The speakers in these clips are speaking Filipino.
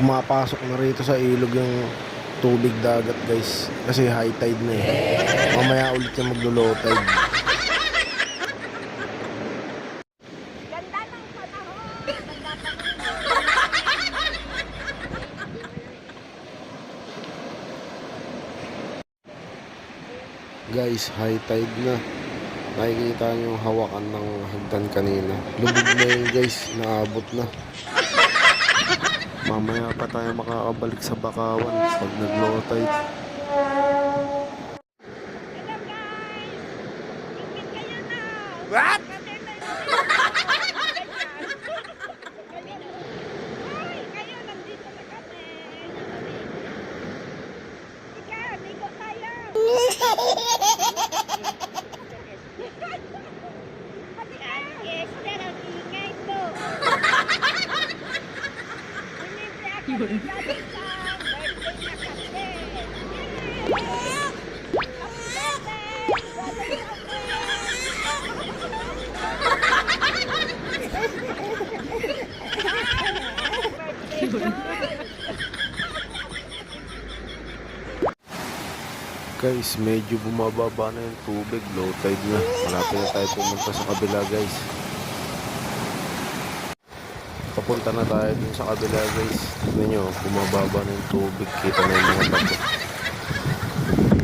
pumapasok na rito sa ilog yung tubig dagat guys, kasi high tide na eh. Mamaya ulit yung maglo-low tide. Ganda ng panahon. Guys, high tide na. Nakikita nyo yung hawakan ng hagdan kanina. Lubog na yun guys, naabot na. Mamaya pa tayo makakabalik sa Bakawan pag nag-low tide. Hello guys! Ingit kayo na! What? Ay, kayo, nandito na kami. Ika, ligo tayo. Pati ka. Esther, ang ingay to. Sinibre ako ni Daddy Sam. Birthday na kasi. Yay! Guys, medyo bumababa na yung tubig, low tide na. Malapit na tayo pumunta sa kabila guys. Papunta na tayo dun sa kabila guys. Tignan nyo, bumababa na yung tubig. Kita na yung mga bato.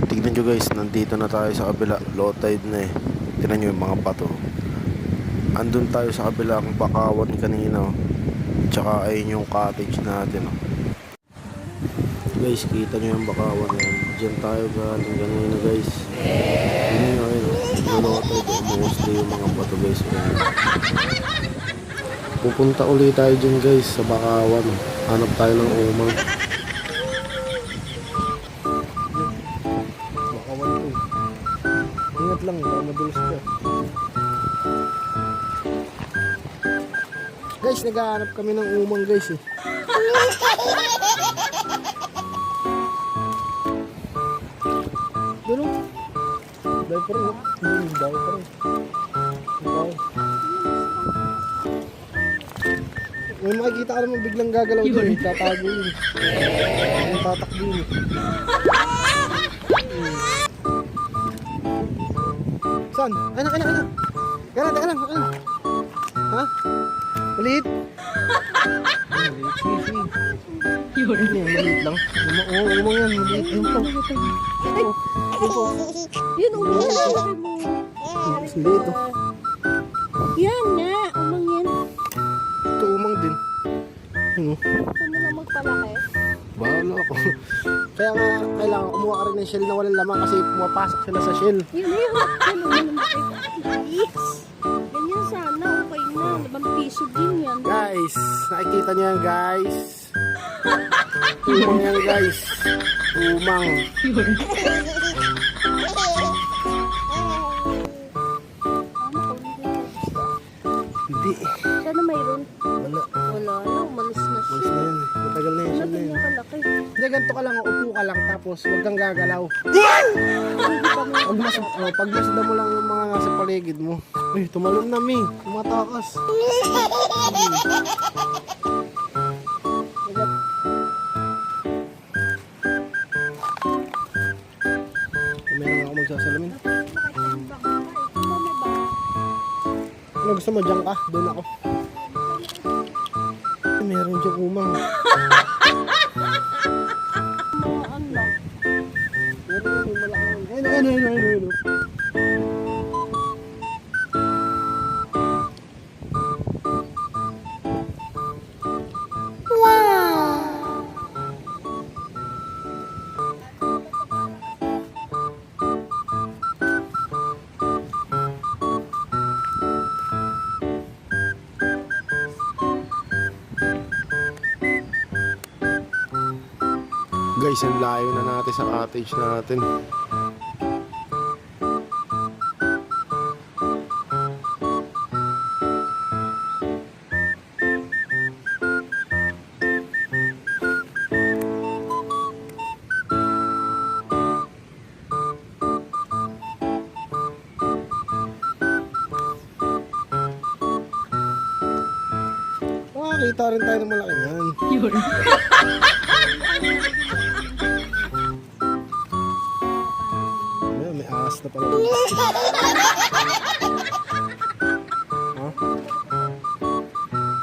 Tignan nyo guys, nandito na tayo sa kabila. Low tide na eh. Tignan nyo yung mga bato. Andun tayo sa kabila ang Bakawan kanina. Tsaka ayun yung cottage natin. Guys, kita nyo yung Bakawan na yan. Diyan tayo galing kanina guys. Tignan nyo ayun. Low tide. Umuusli yung mga bato guys. Pupunta ulit tayo dyan guys sa Bakawan. Hanap tayo ng umang. Bakawan to. Ingat lang, madulas ka. Guys, naghahanap kami ng umang guys eh. Dulo. Dahil pa rin. Dahil pa rin. May makikita ka naman biglang gagalaw doon. Tatago yun. Ang tatakbo yun. Saan? Anak. Gana. Ha? Maliit? Maliit. Maliit lang. Umang yan. Maliit. Yun, umang. Maliit oh. Yan nga, umang yan. Ito umang din. Ano? Gusto mo na magpalaki? Bahala ako. Kaya nga, kailangan kumuha ka rin ng shell na walang laman kasi pumapasok sila sa shell. Yun. Ganyan sana, okay na. 5 piso din yan. Guys, nakikita niyo yan guys. Umang yan guys. Umang. Hindi. Sana mayroon? Wala. Wala na, umalis na Malis siya. na yan. Matagal na yan Ano shell na yan. ganyan kalaki? Hindi, ganito ka lang. Upo ka lang tapos huwag kang gagalaw. Pagmasdan mo lang yung mga nasa paligid mo. Uy, tumalon na mi. Tumatakas. Meron ako magsasalamin. Ano gusto mo? Diyan ka? Doon ako. Meron dyan umang. Ayun. Guys, ang layo na natin sa cottage natin. makakita rin tayo ng malaki yan. Ayan, may ahas na pala. Ha?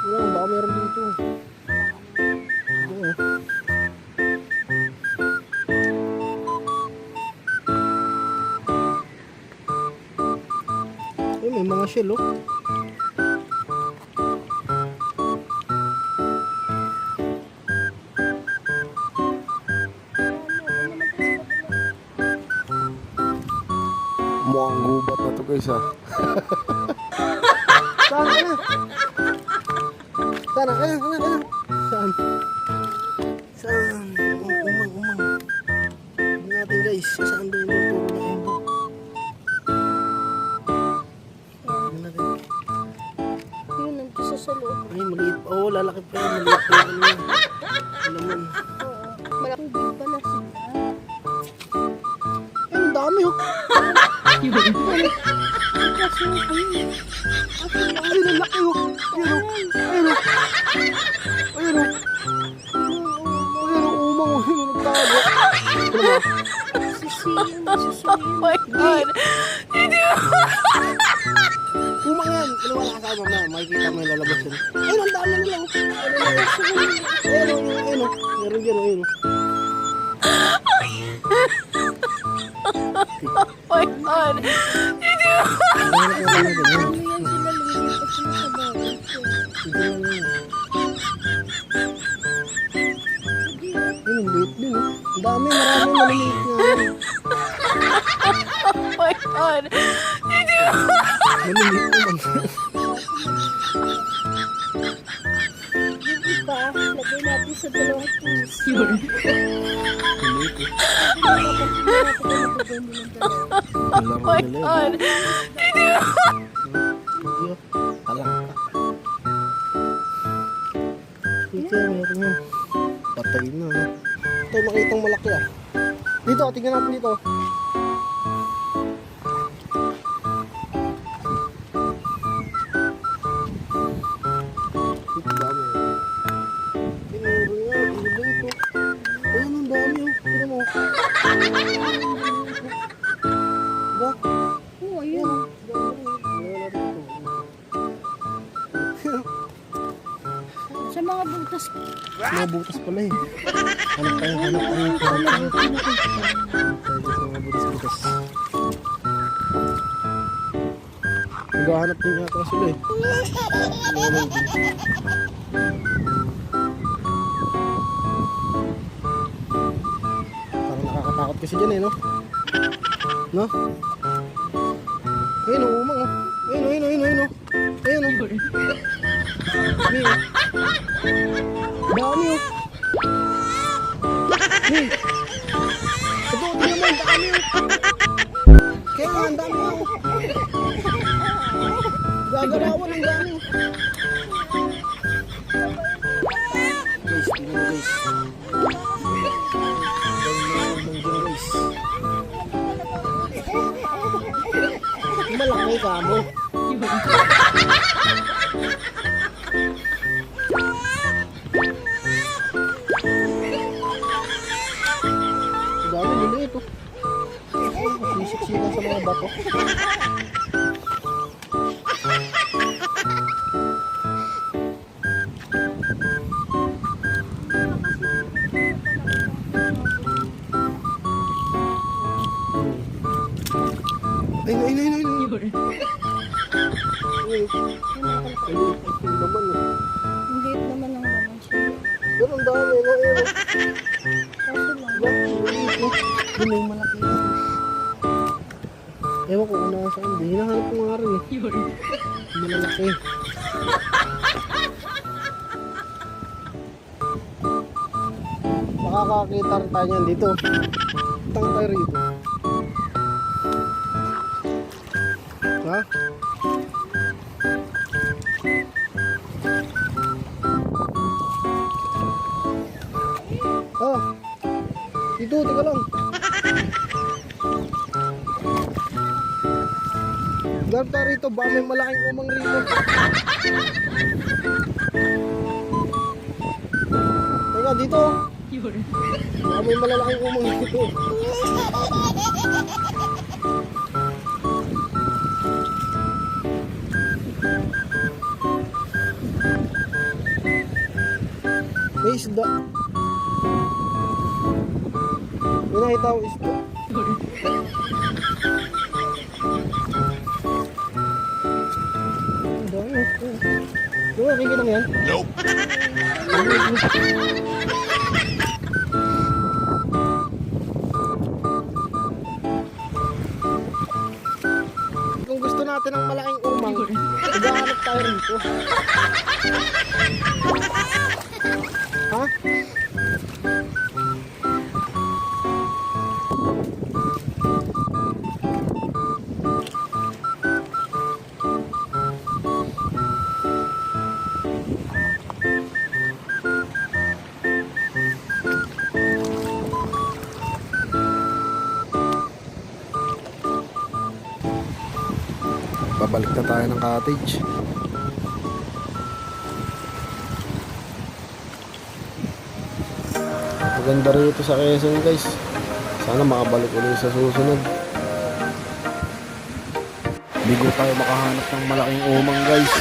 Wala, baka meron dito. Oo. Ay, may mga shell, oh. Mukhang gubat na to guys, ha. Saan ka na? Saan? Ayan. Saan? Saan? Umang. Tignan natin guys, saan doon yung turo na ito? Tignan natin. Yun, nandito sa loob. Ay, maliit pa. Oo, lalaki pa yan. Maliit pa yan. Alaman. Malaking din pala sila. Ay, ang dami, oh. Ay, ang laki, oh. Ayun, umang, oh. Ayun, nagtago. Sisiyan, masusuyin. God! Umang yan. Ano wala kasama na? Makikita mo yung lalabas yun. Ayun, ang dami nila, oh. Ayun, oh. Meron dyan, oh. Ayun, oh. My God! Ano yan sila, Lumilipat sila sa bawat. Ayun, ang liit din, oh. Ang dami, marami maliliit nga yan. My God! Maliliit naman. Yung iba, lagay natin sa dalawang puso. Maliliit, eh. Oh my God! Talangka. Ito, meron yan. Patay na, no? Ito, makitang malaki, ah. Dito, tingnan natin dito. Ito, dami, ah. Ito, meron yan. Ang ganda ito. Ayun, ang dami, oh. Tignan mo. Diba? Oo, ayun. Sa mga butas. Mga butas pala eh. Hanap tayo. Sa mga butas-butas. Naghahanap din yata sila eh. Wala din. Parang nakakatakot kasi dyan eh, no? No? Ayun o, umang o. Ayun o. Ayun o. Dami o. Dami o. Ito, tingnan mo, ang dami o. Kaya nga, ang dami o. Gagalawan ang dami o. Guys, tingnan mo guys. Guys. Malaki ka mo. Dami nila ito. Sisik-sikan sa mga bato. Ayun. Ang liit naman ang laman siya. Pero ang dami, no? Kaso lang. Yun yung malaki. Ewan ko kung nasaan. Hinahanap ko nga rin eh. Malalaki. Makakakita rin tayo niyan dito. Tanga tayo rito. Ha? Ah, dito, teka lang. Garta rito, ba may malaking umang rito. dito. May malalaking umang dito. May isda. May nakita ko isda. Ang dami. Diba, kiki lang yan? Nope. Kung gusto natin ng malaking umang, maghahanap tayo rito. Ha? Babalik na tayo ng cottage. Maganda rito sa Quezon guys. Sana makabalik ulit sa susunod. Bigo tayo makahanap ng malaking umang guys.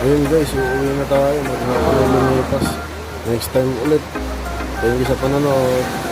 Ayun guys, uuwi na tayo. Maghapon na lumipas. Next time ulit. Thank you sa panonood.